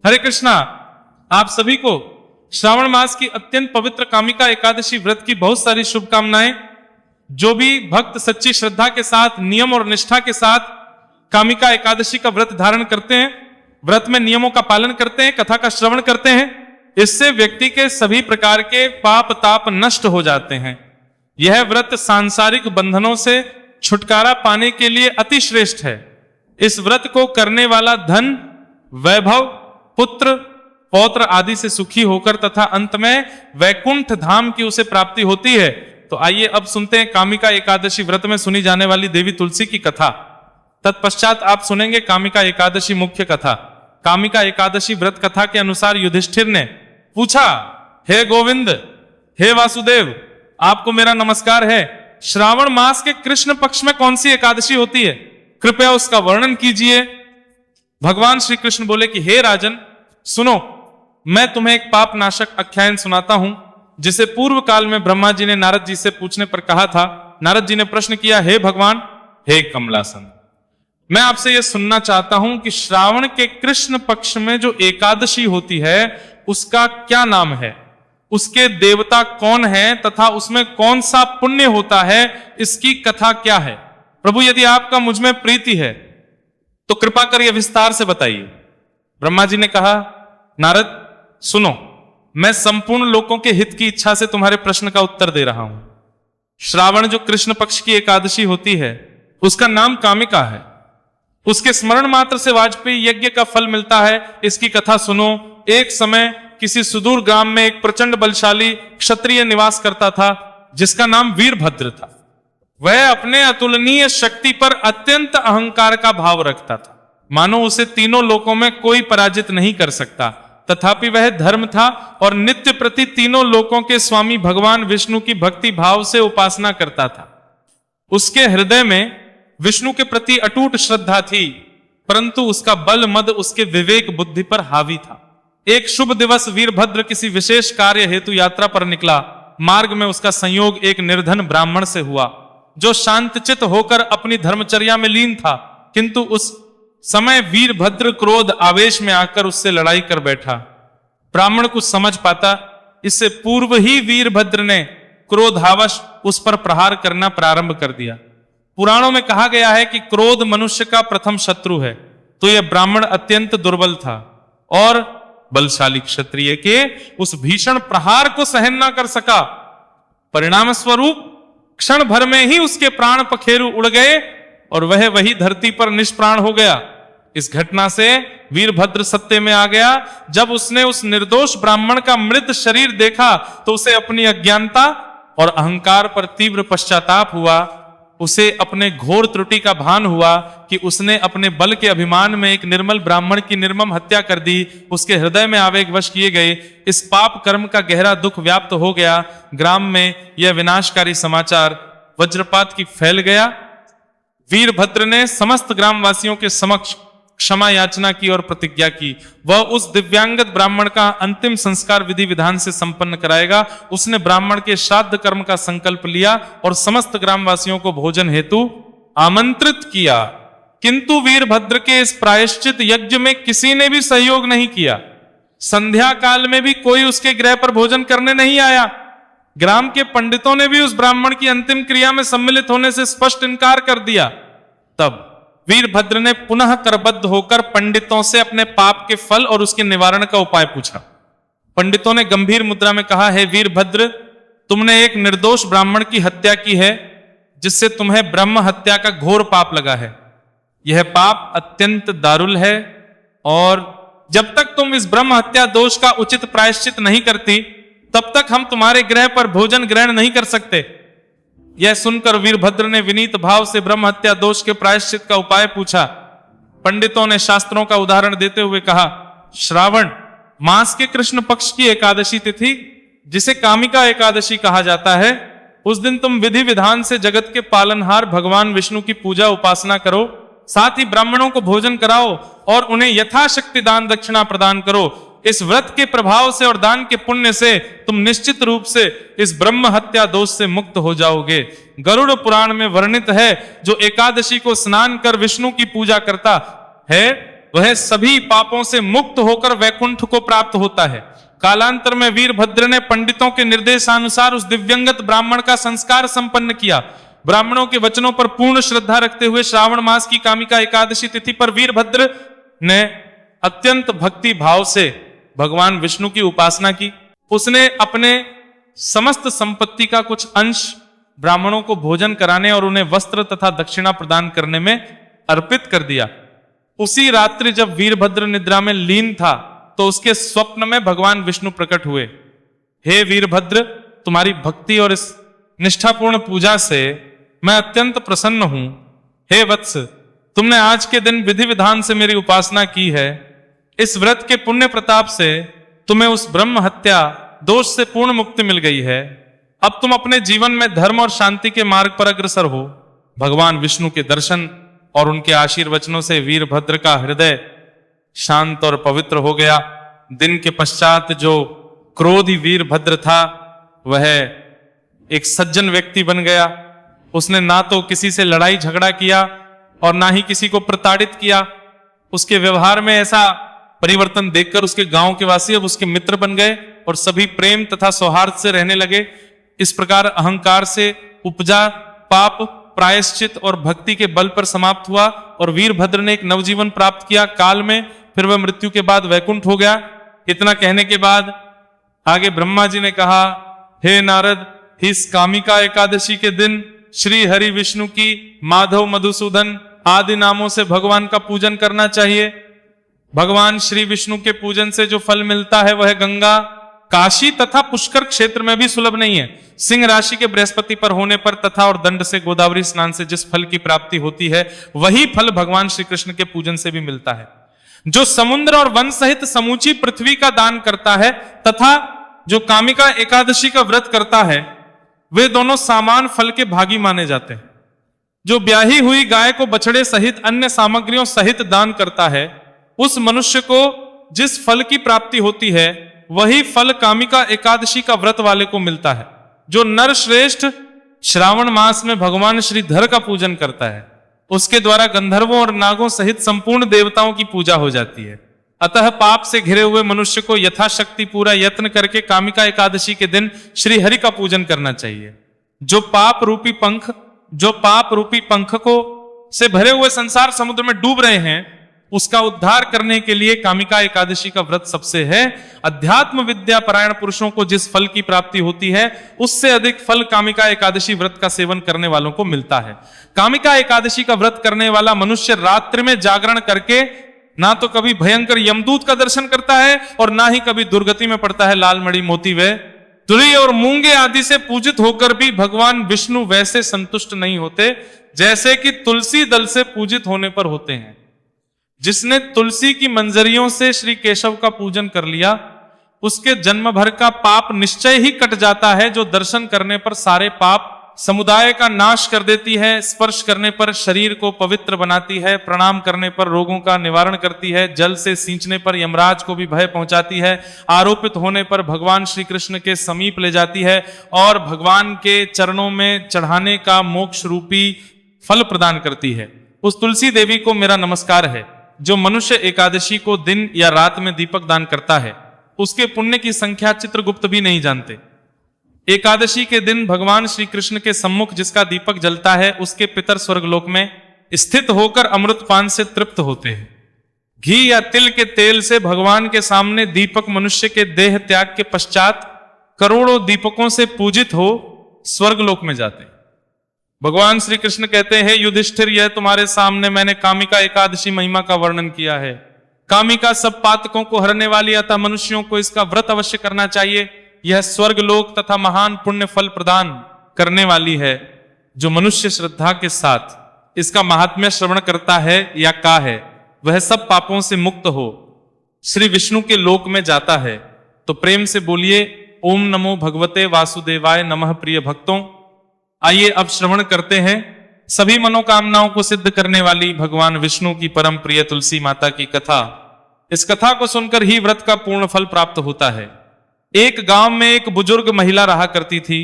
हरे कृष्णा। आप सभी को श्रावण मास की अत्यंत पवित्र कामिका एकादशी व्रत की बहुत सारी शुभकामनाएं। जो भी भक्त सच्ची श्रद्धा के साथ, नियम और निष्ठा के साथ कामिका एकादशी का व्रत धारण करते हैं, व्रत में नियमों का पालन करते हैं, कथा का श्रवण करते हैं, इससे व्यक्ति के सभी प्रकार के पाप ताप नष्ट हो जाते हैं। यह व्रत सांसारिक बंधनों से छुटकारा पाने के लिए अति श्रेष्ठ है। इस व्रत को करने वाला धन, वैभव, पुत्र, पौत्र आदि से सुखी होकर तथा अंत में वैकुंठ धाम की उसे प्राप्ति होती है। तो आइए अब सुनते हैं कामिका एकादशी व्रत में सुनी जाने वाली देवी तुलसी की कथा। तत्पश्चात आप सुनेंगे कामिका एकादशी मुख्य कथा। कामिका एकादशी व्रत कथा के अनुसार युधिष्ठिर ने पूछा, हे गोविंद, हे वासुदेव, आपको मेरा नमस्कार है। श्रावण मास के कृष्ण पक्ष में कौन सी एकादशी होती है? कृपया उसका वर्णन कीजिए। भगवान श्री कृष्ण बोले कि हे राजन, सुनो, मैं तुम्हें एक पाप नाशक आख्यान सुनाता हूं, जिसे पूर्व काल में ब्रह्मा जी ने नारद जी से पूछने पर कहा था। नारद जी ने प्रश्न किया, हे भगवान, हे कमलासन, मैं आपसे यह सुनना चाहता हूं कि श्रावण के कृष्ण पक्ष में जो एकादशी होती है उसका क्या नाम है, उसके देवता कौन है तथा उसमें कौन सा पुण्य होता है, इसकी कथा क्या है? प्रभु, यदि आपका मुझ में प्रीति है तो कृपा कर यह विस्तार से बताइए। ब्रह्मा जी ने कहा, नारद सुनो, मैं संपूर्ण लोगों के हित की इच्छा से तुम्हारे प्रश्न का उत्तर दे रहा हूं। श्रावण जो कृष्ण पक्ष की एकादशी होती है उसका नाम कामिका है। उसके स्मरण मात्र से वाजपेयी यज्ञ का फल मिलता है। इसकी कथा सुनो। एक समय किसी सुदूर ग्राम में एक प्रचंड बलशाली क्षत्रिय निवास करता था, जिसका नाम वीरभद्र था। वह अपने अतुलनीय शक्ति पर अत्यंत अहंकार का भाव रखता था, मानो उसे तीनों लोकों में कोई पराजित नहीं कर सकता। तथापि वह धर्म था और नित्य प्रति तीनों लोकों के स्वामी भगवान विष्णु की भक्ति भाव से उपासना करता था। उसके हृदय में विष्णु के प्रति अटूट श्रद्धा थी, परंतु उसका बल मद उसके विवेक बुद्धि पर हावी था। एक शुभ दिवस वीरभद्र किसी विशेष कार्य हेतु यात्रा पर निकला। मार्ग में उसका संयोग एक निर्धन ब्राह्मण से हुआ, जो शांतचित होकर अपनी धर्मचर्या में लीन था। किंतु उस समय वीरभद्र क्रोध आवेश में आकर उससे लड़ाई कर बैठा। ब्राह्मण कुछ समझ पाता, इससे पूर्व ही वीरभद्र ने क्रोधावश उस पर प्रहार करना प्रारंभ कर दिया। पुराणों में कहा गया है कि क्रोध मनुष्य का प्रथम शत्रु है। तो यह ब्राह्मण अत्यंत दुर्बल था और बलशाली क्षत्रिय के उस भीषण प्रहार को सहन न कर सका। परिणाम स्वरूप क्षण भर में ही उसके प्राण पखेरु उड़ गए और वह वही धरती पर निष्प्राण हो गया। इस घटना से वीरभद्र सत्य में आ गया। जब उसने उस निर्दोष ब्राह्मण का मृत शरीर देखा तो उसे अपनी अज्ञानता और अहंकार पर तीव्र पश्चाताप हुआ। उसे अपने घोर त्रुटि का भान हुआ कि उसने अपने बल के अभिमान में एक निर्मल ब्राह्मण की निर्मम हत्या कर दी। उसके हृदय में आवेगवश किए गए इस पाप कर्म का गहरा दुख व्याप्त हो गया। ग्राम में यह विनाशकारी समाचार वज्रपात की फैल गया। वीरभद्र ने समस्त ग्रामवासियों के समक्ष क्षमा याचना की और प्रतिज्ञा की। वह उस दिव्यांगत ब्राह्मण का अंतिम संस्कार विधि विधान से संपन्न कराएगा। उसने ब्राह्मण के श्राद्ध कर्म का संकल्प लिया और समस्त ग्रामवासियों को भोजन हेतु आमंत्रित किया। किंतु वीरभद्र के इस प्रायश्चित यज्ञ में किसी ने भी सहयोग नहीं किया। संध्या काल में भी कोई उसके गृह पर भोजन करने नहीं आया। ग्राम के पंडितों ने भी उस ब्राह्मण की अंतिम क्रिया में सम्मिलित होने से स्पष्ट इनकार कर दिया। तब वीरभद्र ने पुनः करबद्ध होकर पंडितों से अपने पाप के फल और उसके निवारण का उपाय पूछा। पंडितों ने गंभीर मुद्रा में कहा, हे वीरभद्र, तुमने एक निर्दोष ब्राह्मण की हत्या की है, जिससे तुम्हें ब्रह्म हत्या का घोर पाप लगा है। यह पाप अत्यंत दारुल है और जब तक तुम इस ब्रह्म हत्या दोष का उचित प्रायश्चित नहीं करती, तब तक हम तुम्हारे गृह पर भोजन ग्रहण नहीं कर सकते। यह सुनकर वीरभद्र ने विनीत भाव से ब्रह्म हत्या दोष के प्रायश्चित का उपाय पूछा। पंडितों ने शास्त्रों का उदाहरण देते हुए कहा, श्रावण मास के कृष्ण पक्ष की एकादशी तिथि, जिसे कामिका एकादशी कहा जाता है, उस दिन तुम विधि विधान से जगत के पालनहार भगवान विष्णु की पूजा उपासना करो। साथ ही ब्राह्मणों को भोजन कराओ और उन्हें यथाशक्ति दान दक्षिणा प्रदान करो। इस व्रत के प्रभाव से और दान के पुण्य से तुम निश्चित रूप से इस ब्रह्म हत्या दोष से मुक्त हो जाओगे। गरुड़ पुराण में वर्णित है, जो एकादशी को स्नान कर विष्णु की पूजा करता है वह सभी पापों से मुक्त होकर वैकुंठ को प्राप्त होता है। कालांतर में वीरभद्र ने पंडितों के निर्देशानुसार उस दिव्यंगत ब्राह्मण का संस्कार संपन्न किया। ब्राह्मणों के वचनों पर पूर्ण श्रद्धा रखते हुए श्रावण मास की कामिका एकादशी तिथि पर वीरभद्र ने अत्यंत भक्ति भाव से भगवान विष्णु की उपासना की। उसने अपने समस्त संपत्ति का कुछ अंश ब्राह्मणों को भोजन कराने और उन्हें वस्त्र तथा दक्षिणा प्रदान करने में अर्पित कर दिया। उसी रात्रि जब वीरभद्र निद्रा में लीन था तो उसके स्वप्न में भगवान विष्णु प्रकट हुए। हे वीरभद्र, तुम्हारी भक्ति और इस निष्ठापूर्ण पूजा से मैं अत्यंत प्रसन्न हूं। हे वत्स, तुमने आज के दिन विधि विधान से मेरी उपासना की है। इस व्रत के पुण्य प्रताप से तुम्हें उस ब्रह्म हत्या दोष से पूर्ण मुक्ति मिल गई है। अब तुम अपने जीवन में धर्म और शांति के मार्ग पर अग्रसर हो। भगवान विष्णु के दर्शन और उनके आशीर्वचनों से वीरभद्र का हृदय शांत और पवित्र हो गया। दिन के पश्चात जो क्रोधी वीरभद्र था वह एक सज्जन व्यक्ति बन गया। उसने ना तो किसी से लड़ाई झगड़ा किया और ना ही किसी को प्रताड़ित किया। उसके व्यवहार में ऐसा परिवर्तन देखकर उसके गांव के वासी अब उसके मित्र बन गए और सभी प्रेम तथा सौहार्द से रहने लगे। इस प्रकार अहंकार से उपजा पाप प्रायश्चित और भक्ति के बल पर समाप्त हुआ और वीरभद्र ने एक नवजीवन प्राप्त किया। काल में फिर वह मृत्यु के बाद वैकुंठ हो गया। इतना कहने के बाद आगे ब्रह्मा जी ने कहा, हे नारद, इस कामिका एकादशी के दिन श्री हरि विष्णु की माधव मधुसूदन आदि नामों से भगवान का पूजन करना चाहिए। भगवान श्री विष्णु के पूजन से जो फल मिलता है वह गंगा, काशी तथा पुष्कर क्षेत्र में भी सुलभ नहीं है। सिंह राशि के बृहस्पति पर होने पर तथा और दंड से गोदावरी स्नान से जिस फल की प्राप्ति होती है वही फल भगवान श्री कृष्ण के पूजन से भी मिलता है। जो समुद्र और वन सहित समूची पृथ्वी का दान करता है तथा जो कामिका एकादशी का व्रत करता है वे दोनों समान फल के भागी माने जाते हैं। जो ब्याही हुई गाय को बछड़े सहित अन्य सामग्रियों सहित दान करता है उस मनुष्य को जिस फल की प्राप्ति होती है वही फल कामिका एकादशी का व्रत वाले को मिलता है। जो नर श्रेष्ठ श्रावण मास में भगवान श्रीधर का पूजन करता है उसके द्वारा गंधर्वों और नागों सहित संपूर्ण देवताओं की पूजा हो जाती है। अतः पाप से घिरे हुए मनुष्य को यथाशक्ति पूरा यत्न करके कामिका एकादशी के दिन श्री हरि का पूजन करना चाहिए। जो पाप रूपी पंख को से भरे हुए संसार समुद्र में डूब रहे हैं उसका उद्धार करने के लिए कामिका एकादशी का व्रत सबसे है। अध्यात्म विद्या परायण पुरुषों को जिस फल की प्राप्ति होती है उससे अधिक फल कामिका एकादशी व्रत का सेवन करने वालों को मिलता है। कामिका एकादशी का व्रत करने वाला मनुष्य रात्रि में जागरण करके ना तो कभी भयंकर यमदूत का दर्शन करता है और ना ही कभी दुर्गति में पड़ता है। लाल मणि मोती व तुरी और मूंगे आदि से पूजित होकर भी भगवान विष्णु वैसे संतुष्ट नहीं होते जैसे कि तुलसी दल से पूजित होने पर होते हैं। जिसने तुलसी की मंजरियों से श्री केशव का पूजन कर लिया उसके जन्म भर का पाप निश्चय ही कट जाता है। जो दर्शन करने पर सारे पाप समुदाय का नाश कर देती है, स्पर्श करने पर शरीर को पवित्र बनाती है, प्रणाम करने पर रोगों का निवारण करती है, जल से सींचने पर यमराज को भी भय पहुंचाती है, आरोपित होने पर भगवान श्री कृष्ण के समीप ले जाती है और भगवान के चरणों में चढ़ाने का मोक्ष रूपी फल प्रदान करती है। उस तुलसी देवी को मेरा नमस्कार है। जो मनुष्य एकादशी को दिन या रात में दीपक दान करता है उसके पुण्य की संख्या चित्रगुप्त भी नहीं जानते। एकादशी के दिन भगवान श्री कृष्ण के सम्मुख जिसका दीपक जलता है उसके पितर स्वर्गलोक में स्थित होकर अमृतपान से तृप्त होते हैं। घी या तिल के तेल से भगवान के सामने दीपक मनुष्य के देह त्याग के पश्चात करोड़ों दीपकों से पूजित हो स्वर्गलोक में जाते हैं। भगवान श्री कृष्ण कहते हैं, युधिष्ठिर, यह तुम्हारे सामने मैंने कामिका एकादशी महिमा का वर्णन किया है। कामिका सब पातकों को हरने वाली अतः मनुष्यों को इसका व्रत अवश्य करना चाहिए। यह स्वर्गलोक तथा महान पुण्य फल प्रदान करने वाली है। जो मनुष्य श्रद्धा के साथ इसका महात्म्य श्रवण करता है या का है वह सब पापों से मुक्त हो श्री विष्णु के लोक में जाता है। तो प्रेम से बोलिए, ओम नमो भगवते वासुदेवाय नमः। प्रिय भक्तों, आइए अब श्रवण करते हैं सभी मनोकामनाओं को सिद्ध करने वाली भगवान विष्णु की परम प्रिय तुलसी माता की कथा। इस कथा को सुनकर ही व्रत का पूर्ण फल प्राप्त होता है। एक गांव में एक बुजुर्ग महिला रहा करती थी।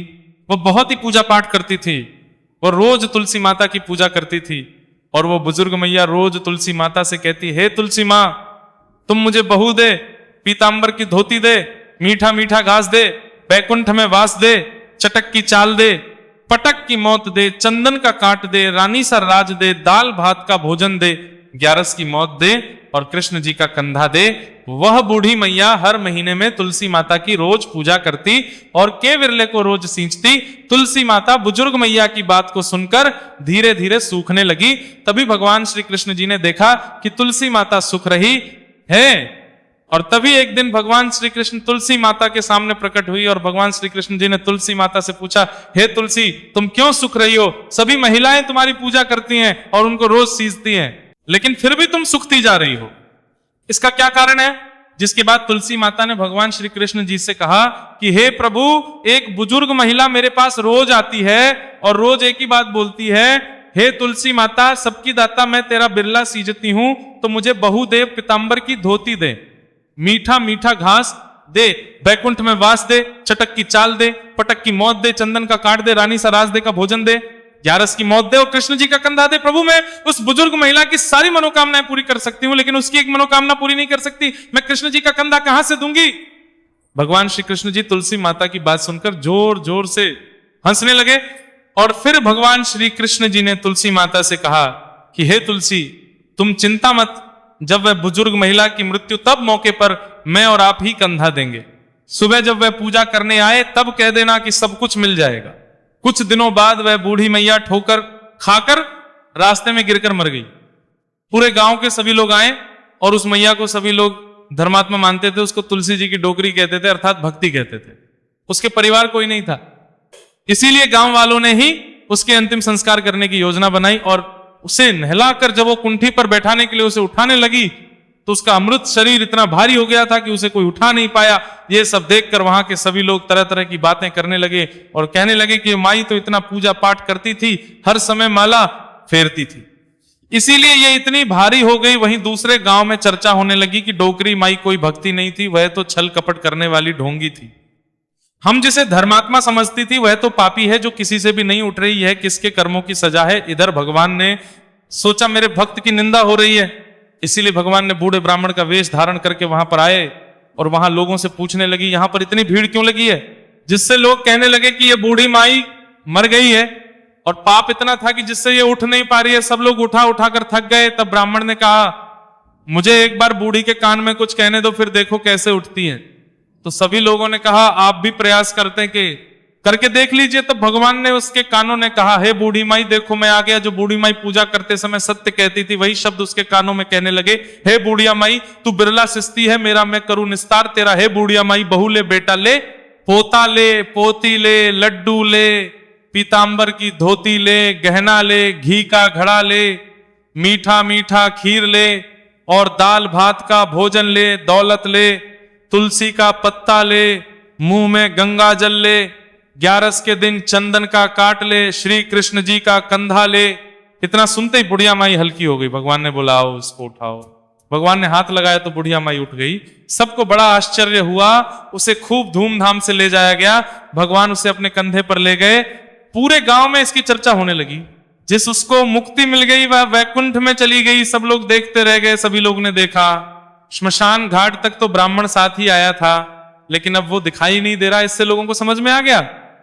वह बहुत ही पूजा पाठ करती थी। वह रोज तुलसी माता की पूजा करती थी। और वो बुजुर्ग मैया रोज तुलसी माता से कहती, हे तुलसी माँ, तुम मुझे बहू दे, पीतांबर की धोती दे, मीठा मीठा घास दे, बैकुंठ में वास दे, चटक की चाल दे, पटक की मौत दे, चंदन का काट दे, रानी सा राज दे, दाल भात का भोजन दे, ग्यारस की मौत दे और कृष्ण जी का कंधा दे। वह बूढ़ी मैया हर महीने में तुलसी माता की रोज पूजा करती और के विरले को रोज सींचती। तुलसी माता बुजुर्ग मैया की बात को सुनकर धीरे धीरे सूखने लगी। तभी भगवान श्री कृष्ण जी ने देखा कि तुलसी माता सूख रही है, और तभी एक दिन भगवान श्री कृष्ण तुलसी माता के सामने प्रकट हुई और भगवान श्री कृष्ण जी ने तुलसी माता से पूछा, हे तुलसी, तुम क्यों सूख रही हो? सभी महिलाएं तुम्हारी पूजा करती हैं और उनको रोज सींचती हैं, लेकिन फिर भी तुम सूखती जा रही हो, इसका क्या कारण है? जिसके बाद तुलसी माता ने भगवान श्री कृष्ण जी से कहा कि हे प्रभु, एक बुजुर्ग महिला मेरे पास रोज आती है और रोज एक ही बात बोलती है, हे तुलसी माता, सबकी दाता मैं तेरा बिरला सींचती हूं, तो मुझे बहू दे, पीतांबर की धोती दे, मीठा मीठा घास दे, बैकुंठ में वास दे, चटक की चाल दे, पटक की मौत दे, चंदन का काट दे, रानी सा राज दे का भोजन दे, ग्यारस की मौत दे और कृष्ण जी का कंधा दे। प्रभु, मैं उस बुजुर्ग महिला की सारी मनोकामनाएं पूरी कर सकती हूं, लेकिन उसकी एक मनोकामना पूरी नहीं कर सकती। मैं कृष्ण जी का कंधा कहां से दूंगी? भगवान श्री कृष्ण जी तुलसी माता की बात सुनकर जोर जोर से हंसने लगे और फिर भगवान श्री कृष्ण जी ने तुलसी माता से कहा कि हे तुलसी, तुम चिंता मत, जब वह बुजुर्ग महिला की मृत्यु तब मौके पर मैं और आप ही कंधा देंगे। सुबह जब वह पूजा करने आए तब कह देना कि सब कुछ मिल जाएगा। कुछ दिनों बाद वह बूढ़ी मैया ठोकर खाकर रास्ते में गिरकर मर गई। पूरे गांव के सभी लोग आए और उस मैया को सभी लोग धर्मात्मा मानते थे, उसको तुलसी जी की डोकरी कहते थे, अर्थात भक्ति कहते थे। उसके परिवार कोई नहीं था, इसीलिए गांव वालों ने ही उसके अंतिम संस्कार करने की योजना बनाई और उसे नहलाकर जब वो कुंठी पर बैठाने के लिए उसे उठाने लगी तो उसका अमृत शरीर इतना भारी हो गया था कि उसे कोई उठा नहीं पाया। ये सब देखकर वहां के सभी लोग तरह तरह की बातें करने लगे और कहने लगे कि माई तो इतना पूजा पाठ करती थी, हर समय माला फेरती थी, इसीलिए ये इतनी भारी हो गई। वहीं दूसरे गांव में चर्चा होने लगी कि डोकरी माई कोई भक्ति नहीं थी, वह तो छल कपट करने वाली ढोंगी थी। हम जिसे धर्मात्मा समझती थी वह तो पापी है जो किसी से भी नहीं उठ रही है, किसके कर्मों की सजा है। इधर भगवान ने सोचा मेरे भक्त की निंदा हो रही है, इसीलिए भगवान ने बूढ़े ब्राह्मण का वेश धारण करके वहां पर आए और वहां लोगों से पूछने लगी यहां पर इतनी भीड़ क्यों लगी है, जिससे लोग कहने लगे कि ये बूढ़ी माई मर गई है और पाप इतना था कि जिससे ये उठ नहीं पा रही है। सब लोग उठा उठा कर थक गए। तब ब्राह्मण ने कहा मुझे एक बार बूढ़ी के कान में कुछ कहने दो, फिर देखो कैसे उठती है। तो सभी लोगों ने कहा आप भी प्रयास करते कि करके देख लीजिए। तब भगवान ने उसके कानों ने कहा हे बूढ़ी माई देखो मैं आ गया। जो बूढ़ी माई पूजा करते समय सत्य कहती थी वही शब्द उसके कानों में कहने लगे, हे बूढ़िया माई तू बिरला सिस्ती है, मेरा मैं करूं निस्तार तेरा। हे बूढ़िया माई बहू ले, बेटा ले, पोता ले, पोती ले, लड्डू ले, पीतांबर की धोती ले, गहना ले, घी का घड़ा ले, मीठा मीठा खीर ले और दाल भात का भोजन ले, दौलत ले, तुलसी का पत्ता ले, मुंह में गंगा जल ले, ग्यारस के दिन चंदन का काट ले, श्री कृष्ण जी का कंधा ले। इतना सुनते ही बुढ़िया माई हल्की हो गई। भगवान ने बोला आओ इसको उठाओ। भगवान ने हाथ लगाया तो बुढ़िया माई उठ गई। सबको बड़ा आश्चर्य हुआ। उसे खूब धूमधाम से ले जाया गया। भगवान उसे अपने कंधे पर ले गए। पूरे गांव में इसकी चर्चा होने लगी। जिस उसको मुक्ति मिल गई वह वैकुंठ में चली गई। सब लोग देखते रह गए। सभी लोग ने देखा। श्मशान घाट तक तो ब्राह्मण साथ ही आया था, लेकिन अब वो दिखाई नहीं दे रहा। इससे लोगों को समझ में आ गया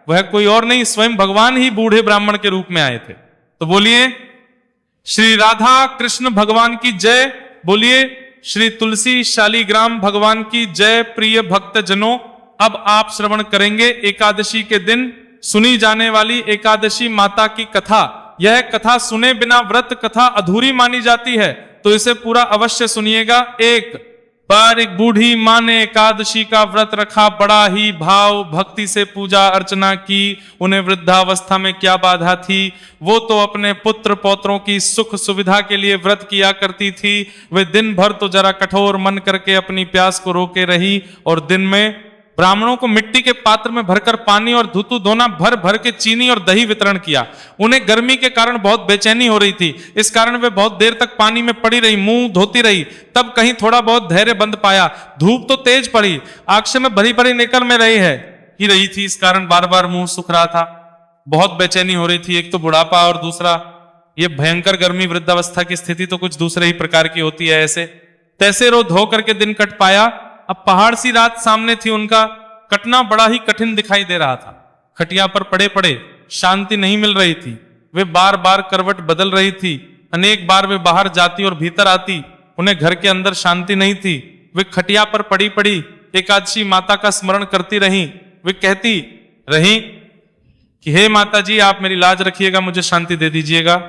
वह कोई और नहीं, स्वयं भगवान ही बूढ़े ब्राह्मण के रूप में आए थे। तो बोलिए श्री राधा कृष्ण भगवान की जय। बोलिए श्री तुलसी शालीग्राम भगवान की जय। प्रिय भक्त जनों, अब आप श्रवण करेंगे एकादशी के दिन सुनी जाने वाली एकादशी माता की कथा। यह कथा सुने बिना व्रत कथा अधूरी मानी जाती है, तो इसे पूरा अवश्य सुनिएगा। एक बार एक बूढ़ी माँ ने एकादशी का व्रत रखा, बड़ा ही भाव भक्ति से पूजा अर्चना की। उन्हें वृद्धावस्था में क्या बाधा थी, वो तो अपने पुत्र पौत्रों की सुख सुविधा के लिए व्रत किया करती थी। वे दिन भर तो जरा कठोर मन करके अपनी प्यास को रोके रही और दिन में ब्राह्मणों को मिट्टी के पात्र में भरकर पानी और धुतु दोना भर भर के चीनी और दही वितरण किया। उन्हें गर्मी के कारण बहुत बेचैनी हो रही थी, इस कारण वे बहुत देर तक पानी में पड़ी रही, मुंह धोती रही। तब कहीं थोड़ा बहुत धैर्य बंद पाया। धूप तो तेज पड़ी, आंख में भरी भरी निकल में रही थी, इस कारण बार बार मुंह सूख रहा था। बहुत बेचैनी हो रही थी। एक तो बुढ़ापा और दूसरा ये भयंकर गर्मी वृद्धावस्था की स्थिति तो कुछ दूसरे ही प्रकार की होती है। ऐसे तैसे रो धो करके दिन कट पाया। अब पहाड़ सी रात सामने थी, उनका कटना बड़ा ही कठिन दिखाई दे रहा था। खटिया पर पड़े पड़े शांति नहीं मिल रही थी। वे बार बार करवट बदल रही थी। अनेक बार वे बाहर जाती और भीतर आती, उन्हें घर के अंदर शांति नहीं थी। वे खटिया पर पड़ी पड़ी एकादशी माता का स्मरण करती रहीं। वे कहती रहीं कि हे माता जी, आप मेरी लाज रखिएगा, मुझे शांति दे दीजिएगा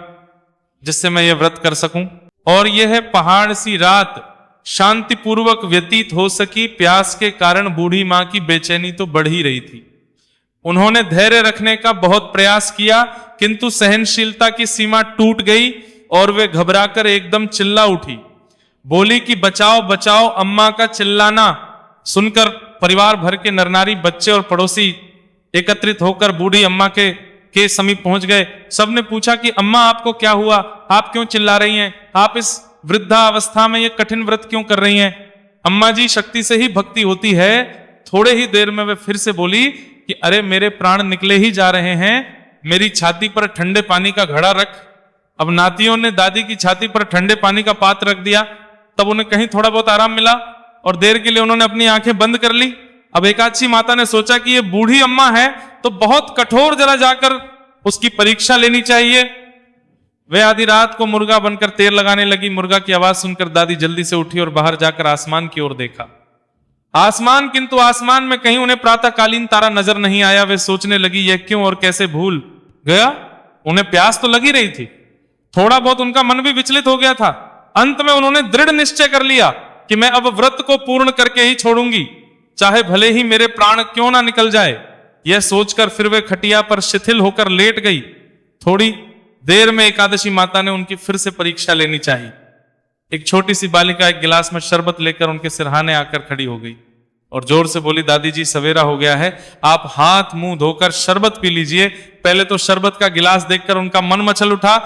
जिससे मैं यह व्रत कर सकूं। और यह पहाड़ सी रात शांति पूर्वक व्यतीत हो सकी। प्यास के कारण बूढ़ी मां की बेचैनी तो बढ़ ही रही थी। उन्होंने धैर्य रखने का बहुत प्रयास किया, किंतु सहनशीलता की सीमा टूट गई और वे घबराकर एकदम चिल्ला उठी। बोली कि बचाओ बचाओ। अम्मा का चिल्लाना सुनकर परिवार भर के नरनारी, बच्चे और पड़ोसी एकत्रित होकर बूढ़ी अम्मा के समीप पहुंच गए। सबने पूछा कि अम्मा, आपको क्या हुआ? आप क्यों चिल्ला रही हैं? आप इस वृद्धा अवस्था में ये कठिन व्रत क्यों कर रही हैं? अम्मा जी, शक्ति से ही भक्ति होती है। थोड़े ही देर में वे फिर से बोली कि अरे मेरे प्राण निकले ही जा रहे हैं, मेरी छाती पर ठंडे पानी का घड़ा रख। अब नातियों ने दादी की छाती पर ठंडे पानी का पात्र रख दिया। तब उन्हें कहीं थोड़ा बहुत आराम मिला और देर के लिए उन्होंने अपनी आंखें बंद कर ली। अब एकादशी माता ने सोचा कि ये बूढ़ी अम्मा है तो बहुत कठोर, जरा जाकर उसकी परीक्षा लेनी चाहिए। वे आधी रात को मुर्गा बनकर तेल लगाने लगी। मुर्गा की आवाज सुनकर दादी जल्दी से उठी और बाहर जाकर आसमान की ओर देखा। आसमान, किंतु आसमान में कहीं उन्हें प्रातःकालीन तारा नजर नहीं आया। वे सोचने लगी, यह क्यों और कैसे भूल गया? उन्हें प्यास तो लगी रही थी, थोड़ा बहुत उनका मन भी विचलित हो गया था। अंत में उन्होंने दृढ़ निश्चय कर लिया कि मैं अब व्रत को पूर्ण करके ही छोड़ूंगी, चाहे भले ही मेरे प्राण क्यों ना निकल जाए। यह सोचकर फिर वे खटिया पर शिथिल होकर लेट गई। थोड़ी देर में एकादशी माता ने उनकी फिर से परीक्षा लेनी चाहिए। एक छोटी सी बालिका एक गिलास में शरबत लेकर उनके सिरहाने आकर खड़ी हो गई और जोर से बोली, दादी जी, सवेरा हो गया है, आप हाथ मुंह धोकर शरबत पी लीजिए। पहले तो शरबत का गिलास देखकर उनका मन मचल उठा,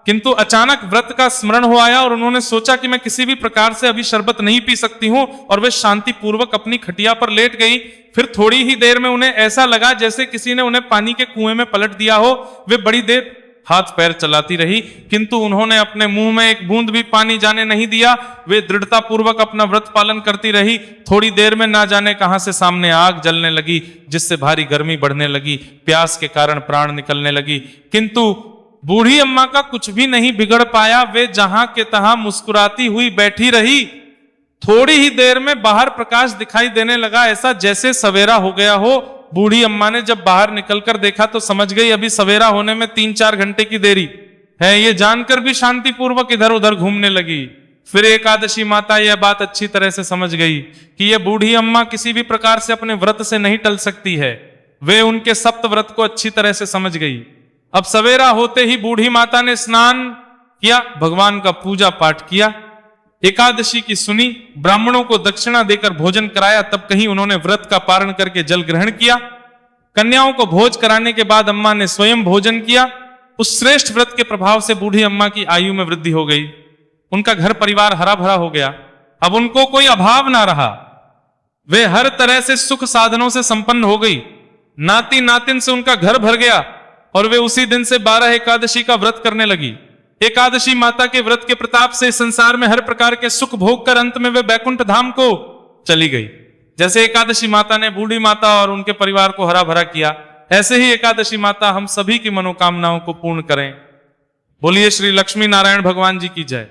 किंतु अचानक व्रत का स्मरण हो आया और उन्होंने सोचा कि मैं किसी भी प्रकार से अभी शरबत नहीं पी सकती हूं, और वे शांति पूर्वक अपनी खटिया पर लेट गई। फिर थोड़ी ही देर में उन्हें ऐसा लगा जैसे किसी ने उन्हें पानी के कुएं में पलट दिया हो। वे बड़ी देर हाथ पैर चलाती रही, किंतु उन्होंने अपने मुंह में एक बूंद भी पानी जाने नहीं दिया। वे दृढ़ता पूर्वक अपना व्रत पालन करती रही। थोड़ी देर में ना जाने कहां से सामने आग जलने लगी, जिससे भारी गर्मी बढ़ने लगी। प्यास के कारण प्राण निकलने लगी, किंतु बूढ़ी अम्मा का कुछ भी नहीं बिगड़ पाया। वे जहां के तहां मुस्कुराती हुई बैठी रही। थोड़ी ही देर में बाहर प्रकाश दिखाई देने लगा, ऐसा जैसे सवेरा हो गया हो। बूढ़ी अम्मा ने जब बाहर निकलकर देखा तो समझ गई अभी सवेरा होने में 3-4 घंटे की देरी है। ये जानकर भी शांतिपूर्वक इधर उधर घूमने लगी। फिर एकादशी माता यह बात अच्छी तरह से समझ गई कि यह बूढ़ी अम्मा किसी भी प्रकार से अपने व्रत से नहीं टल सकती है। वे उनके सप्त व्रत को अच्छी तरह से समझ गई। अब सवेरा होते ही बूढ़ी माता ने स्नान किया, भगवान का पूजा पाठ किया, एकादशी की सुनी, ब्राह्मणों को दक्षिणा देकर भोजन कराया। तब कहीं उन्होंने व्रत का पारण करके जल ग्रहण किया। कन्याओं को भोज कराने के बाद अम्मा ने स्वयं भोजन किया। उस श्रेष्ठ व्रत के प्रभाव से बूढ़ी अम्मा की आयु में वृद्धि हो गई। उनका घर परिवार हरा भरा हो गया। अब उनको कोई अभाव ना रहा। वे हर तरह से सुख साधनों से संपन्न हो गई। नाती नातिन से उनका घर भर गया और वे उसी दिन से 12 एकादशी का व्रत करने लगी। एकादशी माता के व्रत के प्रताप से संसार में हर प्रकार के सुख भोग कर अंत में वे बैकुंठ धाम को चली गई। जैसे एकादशी माता ने बूढ़ी माता और उनके परिवार को हरा भरा किया, ऐसे ही एकादशी माता हम सभी की मनोकामनाओं को पूर्ण करें। बोलिए श्री लक्ष्मी नारायण भगवान जी की जय।